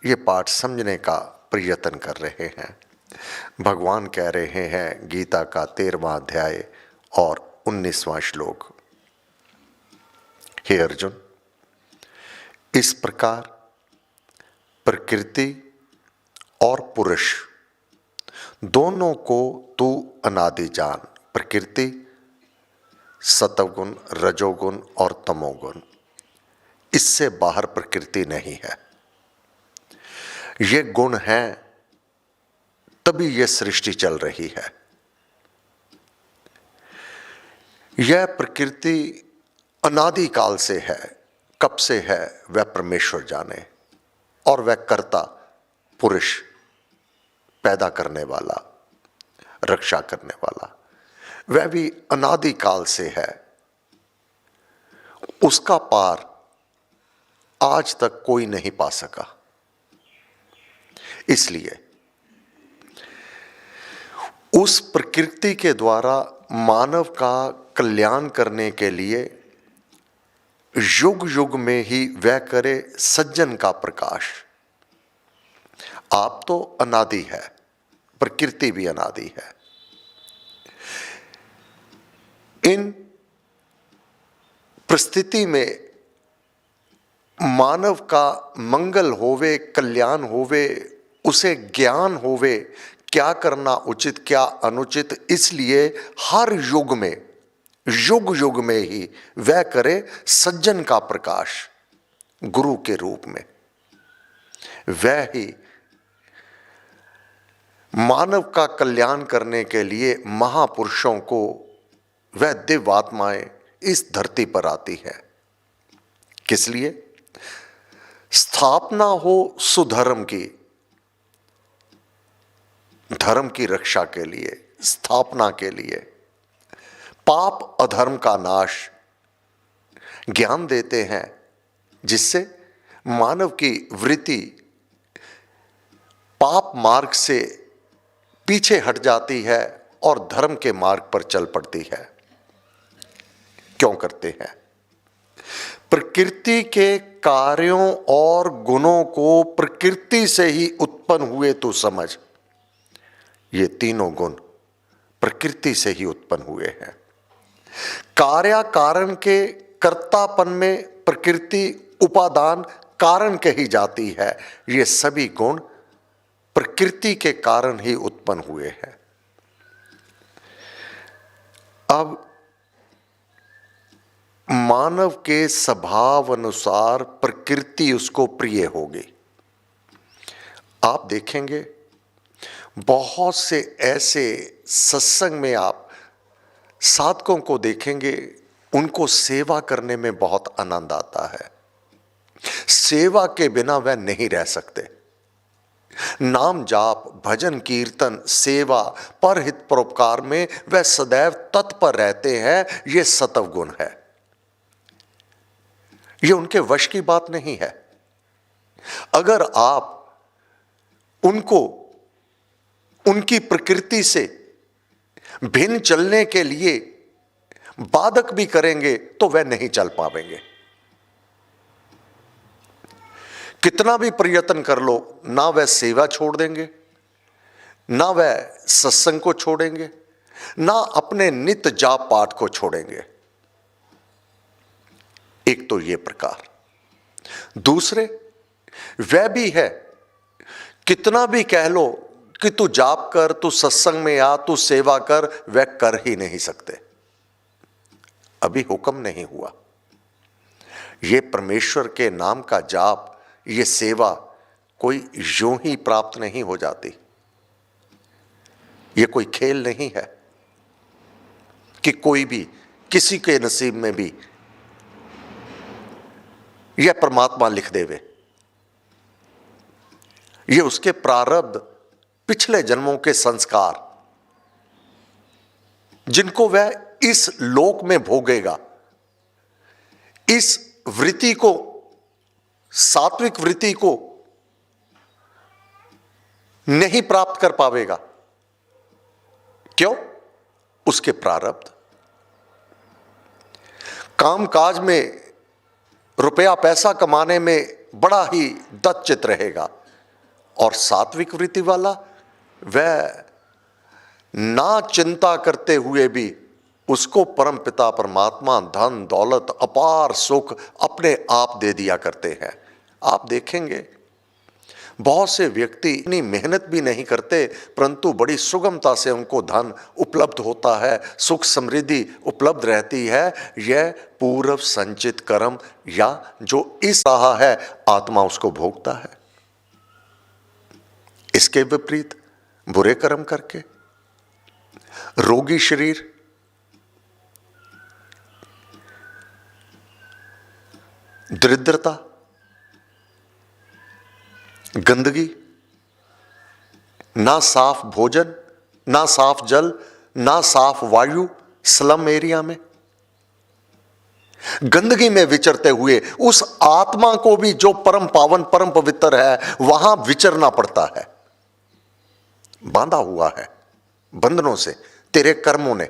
ये पाठ समझने का प्रयत्न कर रहे हैं। भगवान कह रहे हैं गीता का 13वां अध्याय और 19वां श्लोक, हे अर्जुन, इस प्रकार प्रकृति और पुरुष दोनों को तू अनादि जान। प्रकृति सतोगुण, रजोगुण और तमोगुण, इससे बाहर प्रकृति नहीं है। ये गुण हैं तभी यह सृष्टि चल रही है। यह प्रकृति अनादि काल से है। कब से है वह परमेश्वर जाने, और वह कर्ता पुरुष, पैदा करने वाला, रक्षा करने वाला, वह भी अनादि काल से है। उसका पार आज तक कोई नहीं पा सका। इसलिए उस प्रकृति के द्वारा मानव का कल्याण करने के लिए युग युग में ही वह करे सज्जन का प्रकाश। आप तो अनादि है, प्रकृति भी अनादि है। इन परिस्थिति में मानव का मंगल होवे, कल्याण होवे, उसे ज्ञान होवे, क्या करना उचित क्या अनुचित, इसलिए हर युग में, युग युग में ही वह करे सज्जन का प्रकाश गुरु के रूप में। वह ही मानव का कल्याण करने के लिए महापुरुषों को, वह दिव्य आत्माएं इस धरती पर आती है। किस लिए? स्थापना हो सुधर्म की, धर्म की रक्षा के लिए, स्थापना के लिए, पाप अधर्म का नाश, ज्ञान देते हैं जिससे मानव की वृत्ति पाप मार्ग से पीछे हट जाती है और धर्म के मार्ग पर चल पड़ती है। क्यों करते हैं? प्रकृति के कार्यों और गुणों को प्रकृति से ही उत्पन्न हुए तो समझ। ये तीनों गुण प्रकृति से ही उत्पन्न हुए हैं। कार्य कारण के कर्तापन में प्रकृति उपादान कारण कही जाती है। ये सभी गुण प्रकृति के कारण ही उत्पन्न हुए हैं। अब मानव के स्वभाव अनुसार प्रकृति उसको प्रिय होगी। आप देखेंगे बहुत से ऐसे सत्संग में आप साधकों को देखेंगे, उनको सेवा करने में बहुत आनंद आता है। सेवा के बिना वह नहीं रह सकते। नाम जाप, भजन कीर्तन, सेवा, परहित परोपकार में वह सदैव तत्पर रहते हैं। यह सत्व गुण है। यह उनके वश की बात नहीं है। अगर आप उनको उनकी प्रकृति से भिन्न चलने के लिए बाधक भी करेंगे तो वह नहीं चल पाएंगे। कितना भी प्रयत्न कर लो, ना वह सेवा छोड़ देंगे, ना वह सत्संग को छोड़ेंगे, ना अपने नित्य जाप पाठ को छोड़ेंगे। एक तो ये प्रकार। दूसरे, वह भी है, कितना भी कह लो कि तू जाप कर, तू सत्संग में आ, तू सेवा कर, वह कर ही नहीं सकते। अभी हुक्म नहीं हुआ। ये परमेश्वर के नाम का जाप, ये सेवा कोई यूं ही प्राप्त नहीं हो जाती। ये कोई खेल नहीं है कि कोई भी किसी के नसीब में भी यह परमात्मा लिख देवे। ये उसके प्रारब्ध, पिछले जन्मों के संस्कार, जिनको वह इस लोक में भोगेगा, इस वृत्ति को, सात्विक वृत्ति को नहीं प्राप्त कर पावेगा। क्यों? उसके प्रारब्ध। कामकाज में रुपया पैसा कमाने में बड़ा ही दत्तचित रहेगा, और सात्विक वृत्ति वाला वह ना चिंता करते हुए भी उसको परम पिता परमात्मा धन दौलत अपार सुख अपने आप दे दिया करते हैं। आप देखेंगे बहुत से व्यक्ति इतनी मेहनत भी नहीं करते परंतु बड़ी सुगमता से उनको धन उपलब्ध होता है, सुख समृद्धि उपलब्ध रहती है। यह पूर्व संचित कर्म या जो इस रहा है आत्मा उसको भोगता है। इसके विपरीत बुरे कर्म करके रोगी शरीर, दरिद्रता, गंदगी, ना साफ भोजन, ना साफ जल, ना साफ वायु, स्लम एरिया में गंदगी में विचरते हुए उस आत्मा को भी जो परम पावन परम पवित्र है वहां विचरना पड़ता है। बांधा हुआ है बंधनों से तेरे कर्मों ने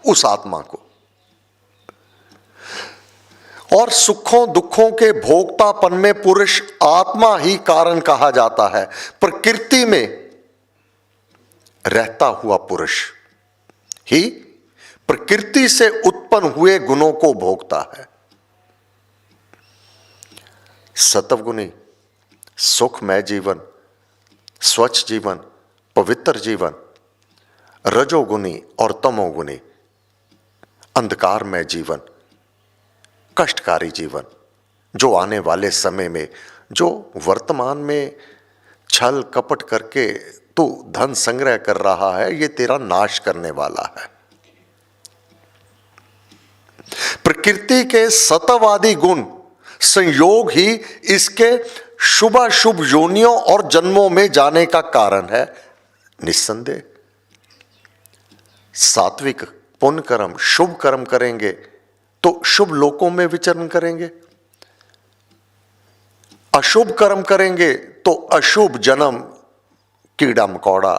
उस आत्मा को, और सुखों दुखों के भोक्तापन में पुरुष आत्मा ही कारण कहा जाता है। प्रकृति में रहता हुआ पुरुष ही प्रकृति से उत्पन्न हुए गुणों को भोगता है। सत्वगुणी सुखमय जीवन, स्वच्छ जीवन, पवित्र जीवन, रजोगुणी और तमोगुणी अंधकारमय जीवन, कष्टकारी जीवन, जो आने वाले समय में, जो वर्तमान में छल कपट करके तू धन संग्रह कर रहा है, ये तेरा नाश करने वाला है। प्रकृति के सत्ववादी गुण संयोग ही इसके शुभाशुभ योनियों और जन्मों में जाने का कारण है। निस्संदेह सात्विक पुण्य कर्म शुभ कर्म करेंगे तो शुभ लोकों में विचरण करेंगे, अशुभ कर्म करेंगे तो अशुभ जन्म, कीड़ा मकोड़ा,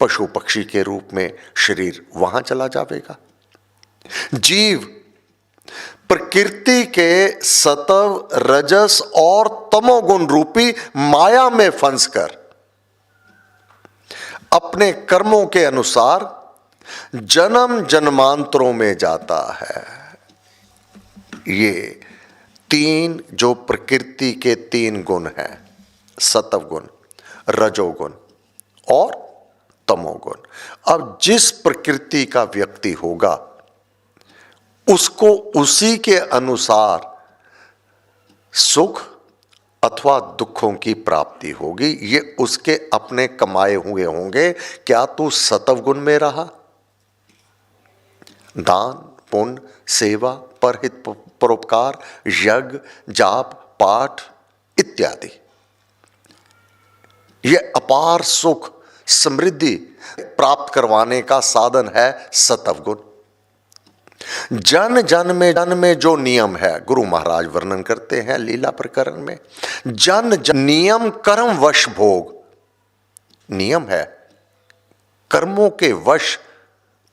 पशु पक्षी के रूप में शरीर वहां चला जाएगा। जीव प्रकृति के सत्व रजस और तमोगुण रूपी माया में फंसकर अपने कर्मों के अनुसार जन्म जन्मांतरों में जाता है। ये तीन जो प्रकृति के तीन गुण हैं, सत्व गुण, रजोगुण और तमोगुण, अब जिस प्रकृति का व्यक्ति होगा उसको उसी के अनुसार सुख अथवा दुखों की प्राप्ति होगी। ये उसके अपने कमाए हुए होंगे। क्या तू सत्व गुण में रहा, दान पुण्य सेवा परहित परोपकार यज्ञ जाप पाठ इत्यादि, यह अपार सुख समृद्धि प्राप्त करवाने का साधन है सत्व गुण। जन जन में जो नियम है, गुरु महाराज वर्णन करते हैं लीला प्रकरण में, जन नियम कर्म वश भोग, नियम है कर्मों के वश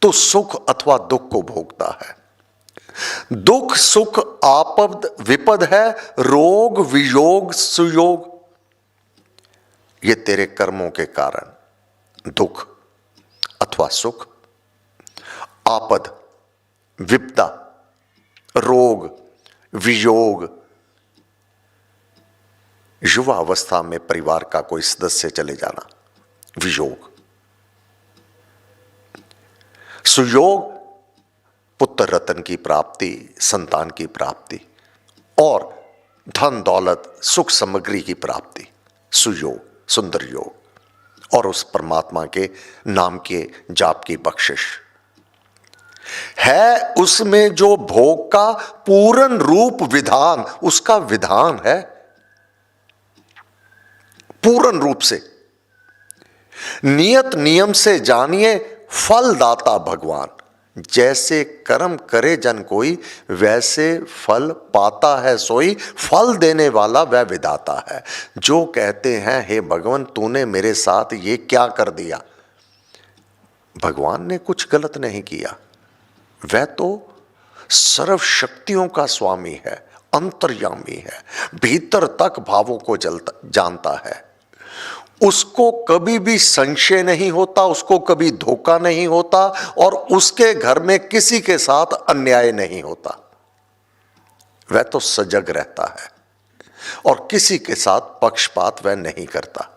तो सुख अथवा दुख को भोगता है। दुख सुख आपद विपद है, रोग वियोग सुयोग, ये तेरे कर्मों के कारण दुख अथवा सुख, आपद विपदा, रोग वियोग, युवा अवस्था में परिवार का कोई सदस्य चले जाना वियोग, सुयोग पुत्र रत्न की प्राप्ति, संतान की प्राप्ति और धन दौलत सुख सामग्री की प्राप्ति, सुयोग सुंदर योग, और उस परमात्मा के नाम के जाप की बख्शिश है। उसमें जो भोग का पूर्ण रूप विधान, उसका विधान है पूर्ण रूप से। नियत नियम से जानिए फलदाता भगवान, जैसे कर्म करे जन कोई वैसे फल पाता है सोई, फल देने वाला वह विधाता है। जो कहते हैं हे भगवान तूने मेरे साथ ये क्या कर दिया, भगवान ने कुछ गलत नहीं किया, वह तो सर्व शक्तियों का स्वामी है, अंतर्यामी है, भीतर तक भावों को जानता है। उसको कभी भी संशय नहीं होता, उसको कभी धोखा नहीं होता, और उसके घर में किसी के साथ अन्याय नहीं होता। वह तो सजग रहता है और किसी के साथ पक्षपात वह नहीं करता।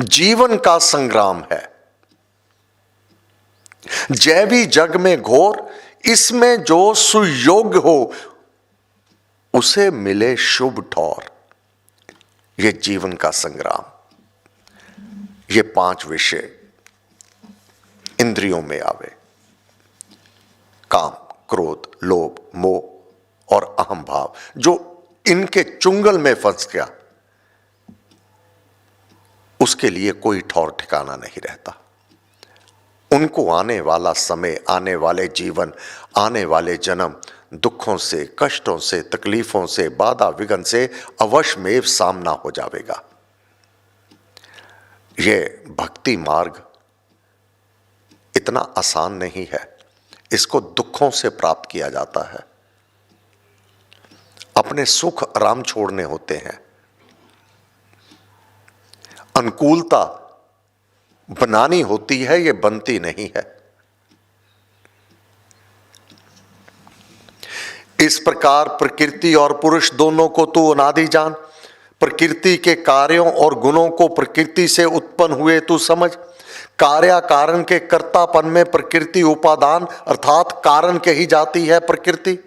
जीवन का संग्राम है, जैवी जग में घोर, इसमें जो सुयोग्य हो उसे मिले शुभ ठौर। यह जीवन का संग्राम, ये 5 विषय इंद्रियों में आवे, काम, क्रोध, लोभ, मोह और अहम भाव, जो इनके चुंगल में फंस गया उसके लिए कोई ठौर ठिकाना नहीं रहता। उनको आने वाला समय, आने वाले जीवन, आने वाले जन्म दुखों से, कष्टों से, तकलीफों से, बाधा विघ्न से अवश्यमेव सामना हो जाएगा। यह भक्ति मार्ग इतना आसान नहीं है, इसको दुखों से प्राप्त किया जाता है। अपने सुख आराम छोड़ने होते हैं, अनुकूलता बनानी होती है, यह बनती नहीं है। इस प्रकार प्रकृति और पुरुष दोनों को तू अनादि जान। प्रकृति के कार्यों और गुणों को प्रकृति से उत्पन्न हुए तू समझ। कार्य कारण के कर्तापन में प्रकृति उपादान अर्थात कारण कही जाती है प्रकृति,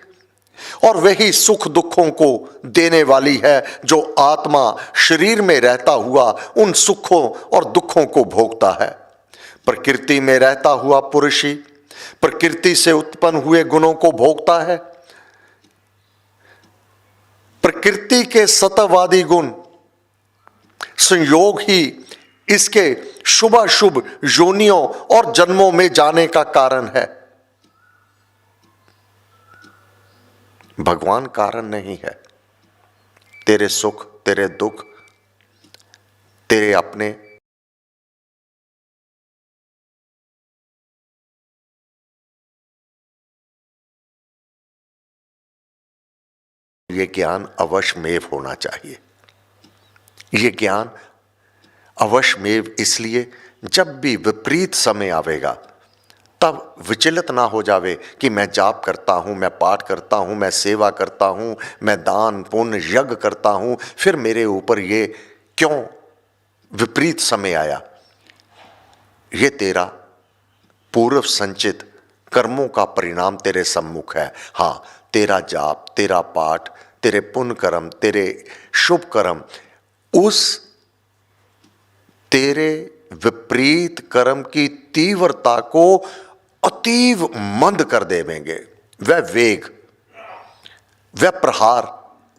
और वही सुख दुखों को देने वाली है, जो आत्मा शरीर में रहता हुआ उन सुखों और दुखों को भोगता है। प्रकृति में रहता हुआ पुरुष ही प्रकृति से उत्पन्न हुए गुणों को भोगता है। प्रकृति के सतवादी गुण संयोग ही इसके शुभाशुभ योनियों और जन्मों में जाने का कारण है। भगवान कारण नहीं है। तेरे सुख, तेरे दुख, तेरे अपने ये ज्ञान अवश्यमेव होना चाहिए। ये ज्ञान अवश्यमेव इसलिए जब भी विपरीत समय आवेगा तब विचलित ना हो जावे कि मैं जाप करता हूं, मैं पाठ करता हूं, मैं सेवा करता हूं, मैं दान पुण्य यज्ञ करता हूं, फिर मेरे ऊपर ये क्यों विपरीत समय आया। ये तेरा पूर्व संचित कर्मों का परिणाम तेरे सम्मुख है। हाँ, तेरा जाप, तेरा पाठ, तेरे पुण्य कर्म, तेरे शुभ कर्म उस तेरे विपरीत कर्म की तीव्रता को अतीव मंद कर देवेंगे। वह वेग, वह प्रहार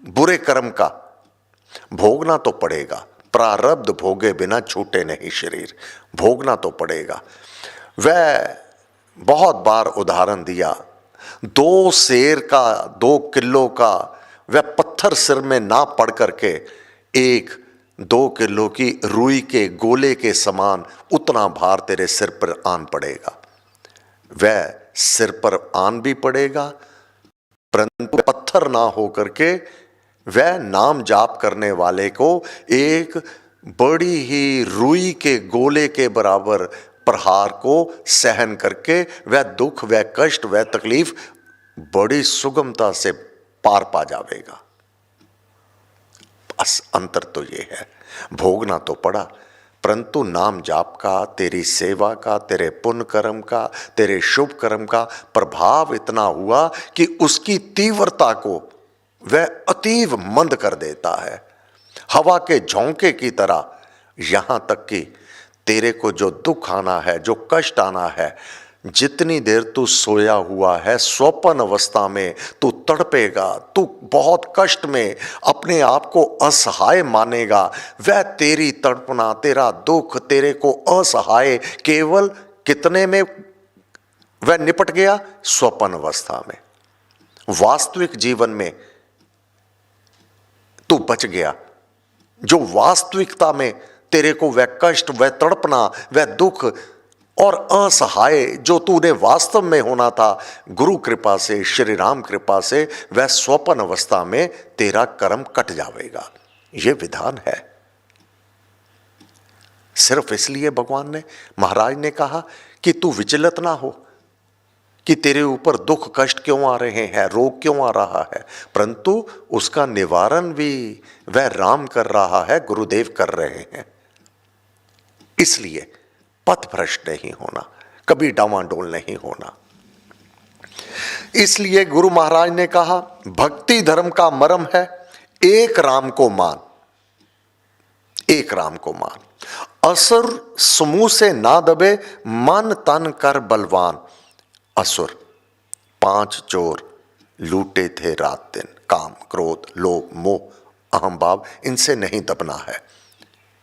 बुरे कर्म का भोगना तो पड़ेगा। प्रारब्ध भोगे बिना छूटे नहीं शरीर, भोगना तो पड़ेगा। वह बहुत बार उदाहरण दिया, 2 शेर का, 2 किलो का वह पत्थर सिर में ना पड़ करके 1-2 किलो की रुई के गोले के समान उतना भार तेरे सिर पर आन पड़ेगा। वह सिर पर आन भी पड़ेगा, परंतु पत्थर ना हो करके वह नाम जाप करने वाले को एक बड़ी ही रुई के गोले के बराबर प्रहार को सहन करके वह दुख, वह कष्ट, वह तकलीफ बड़ी सुगमता से पार पा जाएगा। बस अंतर तो ये है, भोगना तो पड़ा, परंतु नाम जाप का, तेरी सेवा का, तेरे पुण्य कर्म का, तेरे शुभ कर्म का प्रभाव इतना हुआ कि उसकी तीव्रता को वह अतीव मंद कर देता है, हवा के झोंके की तरह। यहां तक कि तेरे को जो दुख आना है, जो कष्ट आना है, जितनी देर तू सोया हुआ है स्वप्न अवस्था में तू तड़पेगा, तू बहुत कष्ट में अपने आप को असहाय मानेगा। वह तेरी तड़पना, तेरा दुख तेरे को असहाय केवल कितने में वह निपट गया? स्वप्न अवस्था में। वास्तविक जीवन में तू बच गया। जो वास्तविकता में तेरे को वह कष्ट, वह तड़पना, वह दुख और असहाय जो तूने वास्तव में होना था, गुरु कृपा से, श्री राम कृपा से वह स्वप्न अवस्था में तेरा कर्म कट जाएगा। यह विधान है। सिर्फ इसलिए भगवान ने, महाराज ने कहा कि तू विचलित ना हो कि तेरे ऊपर दुख कष्ट क्यों आ रहे हैं, रोग क्यों आ रहा है, परंतु उसका निवारण भी वह राम कर रहा है, गुरुदेव कर रहे हैं। इसलिए पथ भ्रष्ट नहीं होना, कभी डावाडोल नहीं होना। इसलिए गुरु महाराज ने कहा भक्ति धर्म का मर्म है एक राम को मान, एक राम को मान। असुर समूह से ना दबे, मन तन कर बलवान। असुर 5 चोर लूटे थे रात दिन, काम क्रोध लोभ मोह अहम भाव, इनसे नहीं दबना है,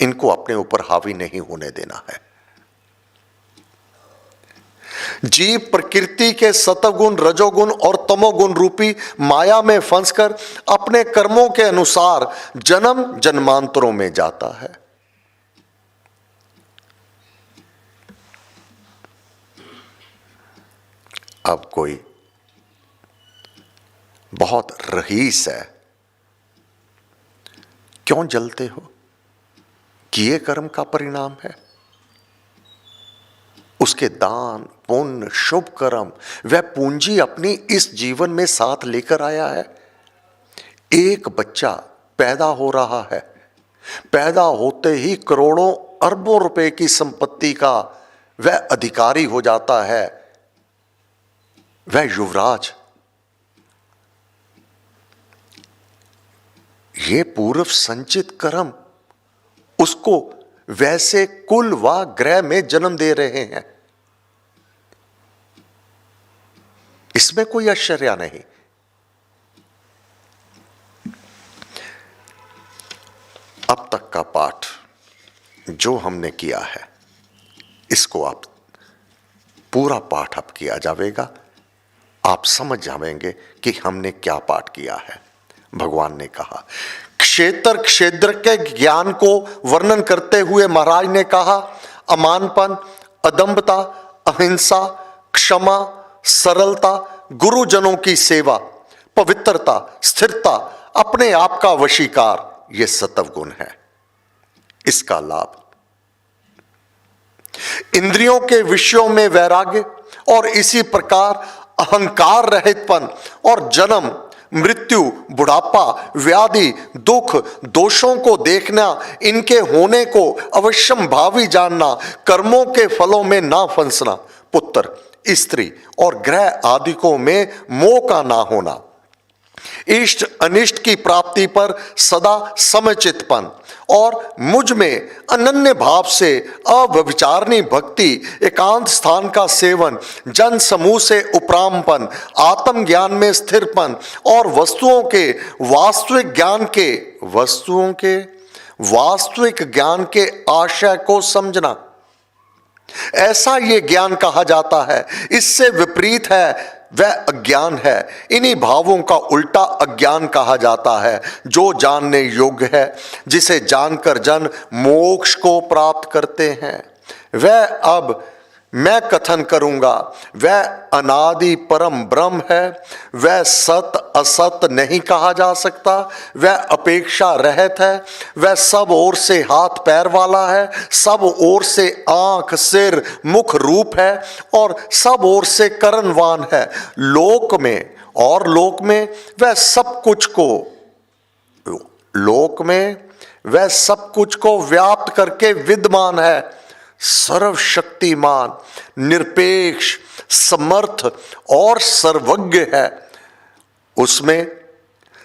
इनको अपने ऊपर हावी नहीं होने देना है। जीव प्रकृति के सतगुण रजोगुण और तमोगुण रूपी माया में फंसकर अपने कर्मों के अनुसार जन्म जन्मांतरों में जाता है। अब कोई बहुत रईस है, क्यों जलते हो? किए कर्म का परिणाम है। उसके दान पुण्य शुभ कर्म वह पूंजी अपनी इस जीवन में साथ लेकर आया है। एक बच्चा पैदा हो रहा है, पैदा होते ही करोड़ों अरबों रुपए की संपत्ति का वह अधिकारी हो जाता है, वह युवराज। ये पूर्व संचित कर्म उसको वैसे कुल व ग्रह में जन्म दे रहे हैं, इसमें कोई आश्चर्य नहीं। अब तक का पाठ जो हमने किया है, इसको आप पूरा पाठ अब किया जाएगा, आप समझ जाएंगे कि हमने क्या पाठ किया है। भगवान ने कहा, क्षेत्र क्षेत्र के ज्ञान को वर्णन करते हुए महाराज ने कहा, अमानपन, अदम्भता, अहिंसा, क्षमा, सरलता, गुरुजनों की सेवा, पवित्रता, स्थिरता, अपने आप का वशीकार, ये सत्व गुण है। इसका लाभ इंद्रियों के विषयों में वैराग्य और इसी प्रकार अहंकार रहितपन और जन्म मृत्यु बुढ़ापा व्याधि दुख दोषों को देखना, इनके होने को अवश्यम भावी जानना, कर्मों के फलों में ना फंसना, पुत्र स्त्री और ग्रह आदिकों में मोह का ना होना, इष्ट अनिष्ट की प्राप्ति पर सदा समचितपन और मुझ में अनन्य भाव से अव्यभिचारिणी भक्ति, एकांत स्थान का सेवन, जन समूह से उपरामपन, आत्म ज्ञान में स्थिरपन और वस्तुओं के वास्तविक ज्ञान के आशय को समझना, ऐसा ये ज्ञान कहा जाता है। इससे विपरीत है वह अज्ञान है। इन्हीं भावों का उल्टा अज्ञान कहा जाता है, जो जानने योग्य है, जिसे जानकर जन मोक्ष को प्राप्त करते हैं। वह अब मैं कथन करूंगा, वह अनादि परम ब्रह्म है, वह सत असत नहीं कहा जा सकता, वह अपेक्षा रहित है, वह सब ओर से हाथ पैर वाला है, सब ओर से आंख सिर मुख रूप है और सब ओर से कर्णवान है। लोक में वह सब कुछ को व्याप्त करके विद्यमान है, सर्वशक्तिमान, निरपेक्ष, समर्थ और सर्वज्ञ है। उसमें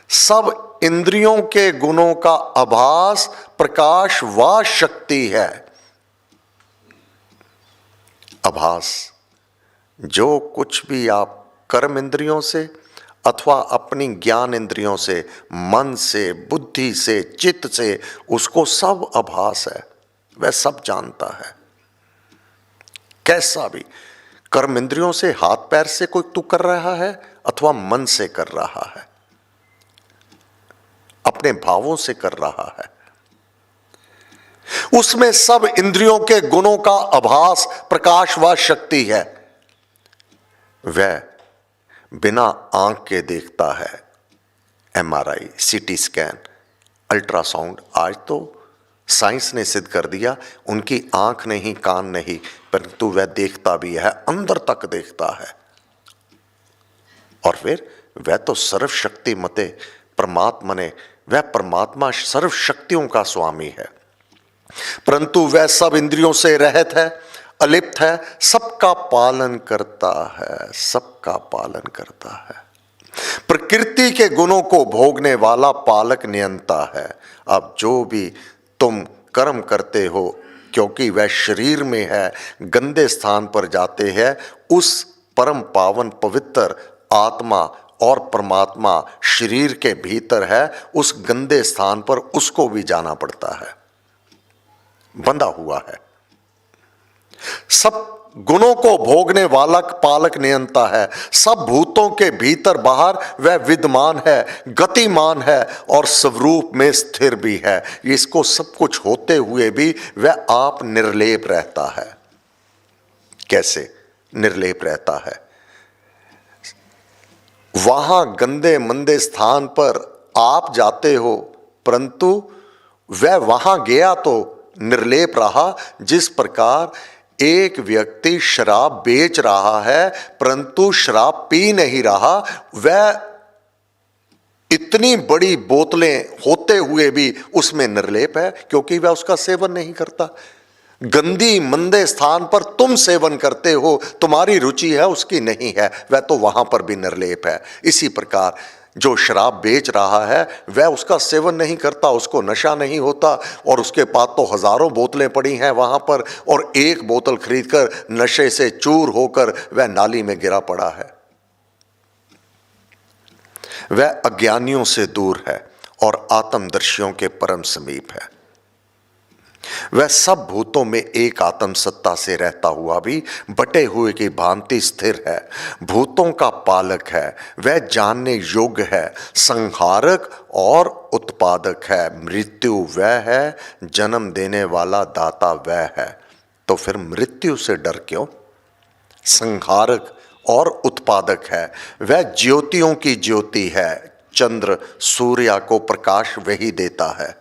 सब इंद्रियों के गुणों का आभास प्रकाश व शक्ति है। आभास, जो कुछ भी आप कर्म इंद्रियों से अथवा अपनी ज्ञान इंद्रियों से, मन से, बुद्धि से, चित्त से, उसको सब आभास है, वह सब जानता है। कैसा भी कर्म इंद्रियों से, हाथ पैर से कोई तू कर रहा है अथवा मन से कर रहा है, अपने भावों से कर रहा है, उसमें सब इंद्रियों के गुणों का आभास प्रकाश व शक्ति है। वह बिना आंख के देखता है। एमआरआई, सीटी स्कैन, अल्ट्रासाउंड, आज तो साइंस ने सिद्ध कर दिया, उनकी आंख नहीं, कान नहीं, परंतु वह देखता भी है, अंदर तक देखता है। और फिर वह तो सर्वशक्तिमते परमात्मा ने, वह परमात्मा सर्व शक्तियों का स्वामी है, परंतु वह सब इंद्रियों से रहित है, अलिप्त है, सबका पालन करता है, सबका पालन करता है। प्रकृति के गुणों को भोगने वाला पालक नियंता है। अब जो भी तुम कर्म करते हो, क्योंकि वह शरीर में है, गंदे स्थान पर जाते हैं, उस परम पावन पवित्र आत्मा और परमात्मा शरीर के भीतर है, उस गंदे स्थान पर उसको भी जाना पड़ता है, बंधा हुआ है। सब गुणों को भोगने वाला पालक नियंता है, सब भूतों के भीतर बाहर वह विद्यमान है, गतिमान है और स्वरूप में स्थिर भी है। इसको सब कुछ होते हुए भी वह आप निर्लेप रहता है। कैसे निर्लेप रहता है? वहां गंदे मंदे स्थान पर आप जाते हो, परंतु वह वहां गया तो निर्लेप रहा। जिस प्रकार एक व्यक्ति शराब बेच रहा है परंतु शराब पी नहीं रहा, वह इतनी बड़ी बोतलें होते हुए भी उसमें निर्लेप है, क्योंकि वह उसका सेवन नहीं करता। गंदी मंदे स्थान पर तुम सेवन करते हो, तुम्हारी रुचि है, उसकी नहीं है, वह तो वहां पर भी निर्लेप है। इसी प्रकार जो शराब बेच रहा है वह उसका सेवन नहीं करता, उसको नशा नहीं होता, और उसके पास तो हजारों बोतलें पड़ी हैं वहां पर, और एक बोतल खरीदकर नशे से चूर होकर वह नाली में गिरा पड़ा है। वह अज्ञानियों से दूर है और आत्मदर्शियों के परम समीप है। वह सब भूतों में एक आत्म सत्ता से रहता हुआ भी बटे हुए की भांति स्थिर है, भूतों का पालक है, वह जानने योग्य है, संहारक और उत्पादक है। मृत्यु वह है, जन्म देने वाला दाता वह है। तो फिर मृत्यु से डर क्यों? संहारक और उत्पादक है, वह ज्योतियों की ज्योति है। चंद्र सूर्य को प्रकाश वही देता है।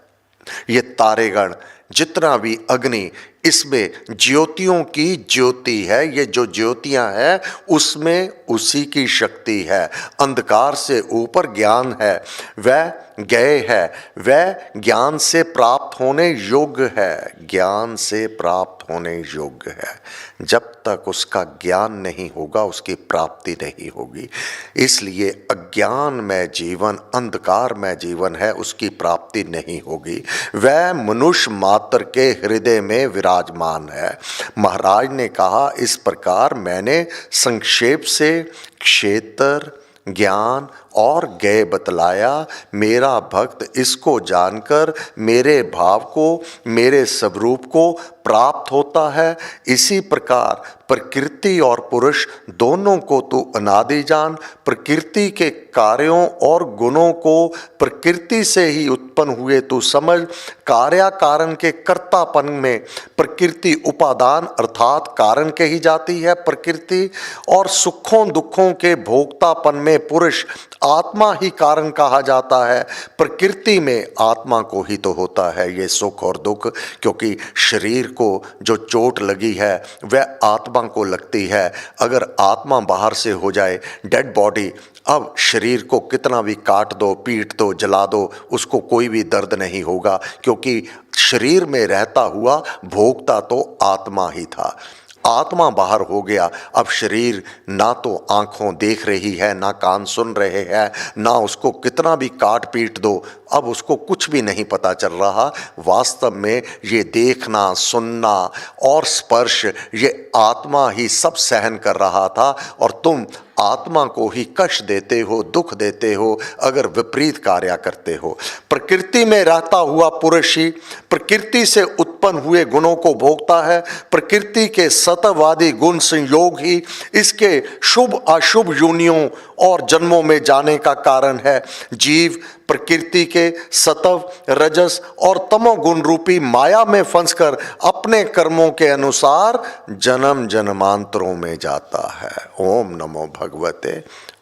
ये तारेगण जितना भी अग्नि, इसमें ज्योतियों की ज्योति है। ये जो ज्योतियां हैं उसमें उसी की शक्ति है। अंधकार से ऊपर ज्ञान है, वह गए है, वह ज्ञान से प्राप्त होने योग्य है, ज्ञान से प्राप्त होने योग्य है। जब तक उसका ज्ञान नहीं होगा उसकी प्राप्ति नहीं होगी। इसलिए अज्ञान में जीवन, अंधकार में जीवन है, उसकी प्राप्ति नहीं होगी। वह मनुष्य मात्र के हृदय में विराजमान है। महाराज ने कहा, इस प्रकार मैंने संक्षेप से क्षेत्र, ज्ञान और गय बतलाया। मेरा भक्त इसको जानकर मेरे भाव को, मेरे स्वरूप को प्राप्त होता है। इसी प्रकार प्रकृति और पुरुष दोनों को तू अनादि जान। प्रकृति के कार्यों और गुणों को प्रकृति से ही उत्पन्न हुए तू समझ। कार्य कारण के कर्तापन में प्रकृति उपादान अर्थात कारण कही जाती है प्रकृति, और सुखों दुखों के भोक्तापन में पुरुष आत्मा ही कारण कहा जाता है। प्रकृति में आत्मा को ही तो होता है ये सुख और दुख, क्योंकि शरीर को जो चोट लगी है वह आत्मा को लगती है। अगर आत्मा बाहर से हो जाए डेड बॉडी, अब शरीर को कितना भी काट दो, पीट दो, जला दो, उसको कोई भी दर्द नहीं होगा, क्योंकि शरीर में रहता हुआ भोगता तो आत्मा ही था। आत्मा बाहर हो गया, अब शरीर ना तो आंखों देख रही है, ना कान सुन रहे हैं, ना उसको कितना भी काट पीट दो, अब उसको कुछ भी नहीं पता चल रहा। वास्तव में ये देखना, सुनना और स्पर्श ये आत्मा ही सब सहन कर रहा था, और तुम आत्मा को ही कष्ट देते हो, दुख देते हो अगर विपरीत कार्य करते हो। प्रकृति में रहता हुआ पुरुष ही प्रकृति से उत्पन्न हुए गुणों को भोगता है। प्रकृति के सतवादी गुण संयोग ही इसके शुभ अशुभ योनियों और जन्मों में जाने का कारण है। जीव प्रकृति के सतव, रजस और तमोगुण रूपी माया में फंसकर अपने कर्मों के अनुसार जन्म जन्मांतरों में जाता है। ओम नमो भगवते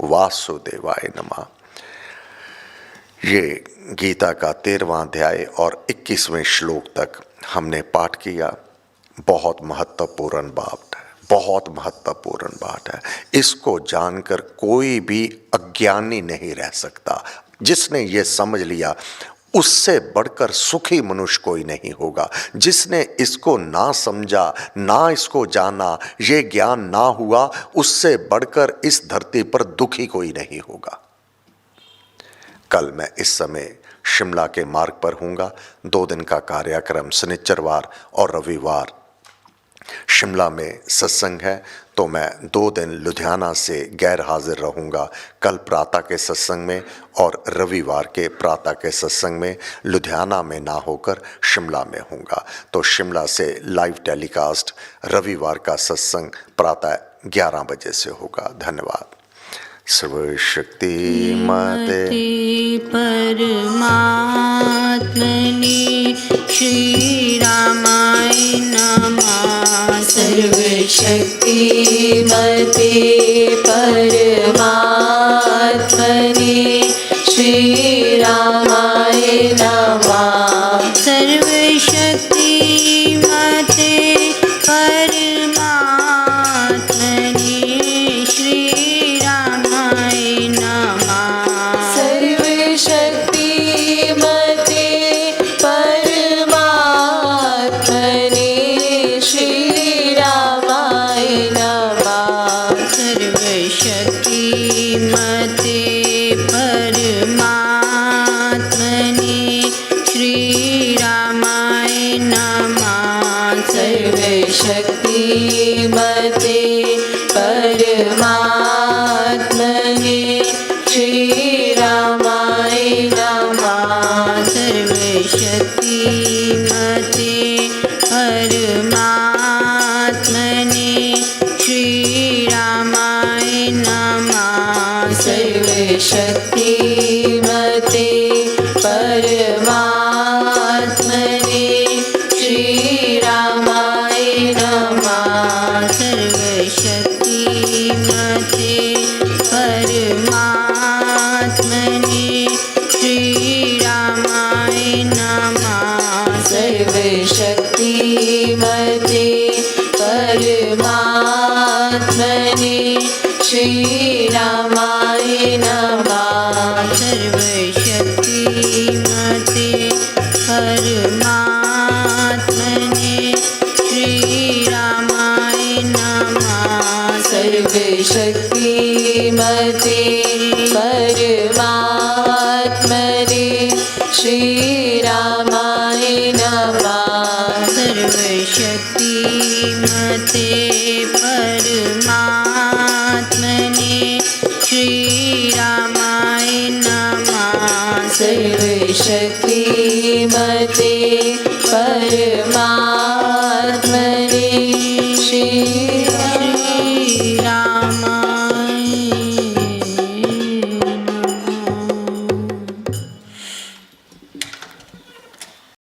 वासुदेवाय नमः। ये गीता का 13वां अध्याय और 21वें श्लोक तक हमने पाठ किया। बहुत महत्वपूर्ण बात है, बहुत महत्वपूर्ण बात है। इसको जानकर कोई भी अज्ञानी नहीं रह सकता। जिसने ये समझ लिया उससे बढ़कर सुखी मनुष्य कोई नहीं होगा। जिसने इसको ना समझा, ना इसको जाना, ये ज्ञान ना हुआ, उससे बढ़कर इस धरती पर दुखी कोई नहीं होगा। कल मैं इस समय शिमला के मार्ग पर हूँगा। 2 दिन का कार्यक्रम शनिचरवार और रविवार शिमला में सत्संग है, तो मैं 2 दिन लुधियाना से गैर हाजिर रहूँगा। कल प्रातः के सत्संग में और रविवार के प्रातः के सत्संग में लुधियाना में ना होकर शिमला में हूँगा। तो शिमला से लाइव टेलीकास्ट रविवार का सत्संग प्रातः 11 बजे से होगा। धन्यवाद। सर्वशक्ति माते परमात्मने श्री रामाय नमः। सर्वशक्ति मते परमात्मने श्री रामाय नमः। सर्वशक्ति मते परमात्मने श्री रामाय नमः। सर्वशक्ति मते परमात्मने श्री रामाय नमः। सर्वशक्ति मते परमात्मने श्री रामाय नमः। सर्वशक्ति मते परमात्मने श्री रामाय नमः। सर्वशक्ति मते परमात्मने श्री रामाय नमः। सर्वशक्ति मते परमात्मने श्री रामाय नमः। सर्वशक्ति मते परमात्मने श्री रामाय नमः। सर्वशक्ति मते परमात्मने श्री रामाय नमः। सर्वशक्ति मते परमात्मने श्री रामाय नमः। सर्वशक्ति मते परमात्मने श्री रामाय नमः। सर्वशक्ति मते परमात्मने श्री रामाय नमः। सर्वशक्ति मते परमात्मने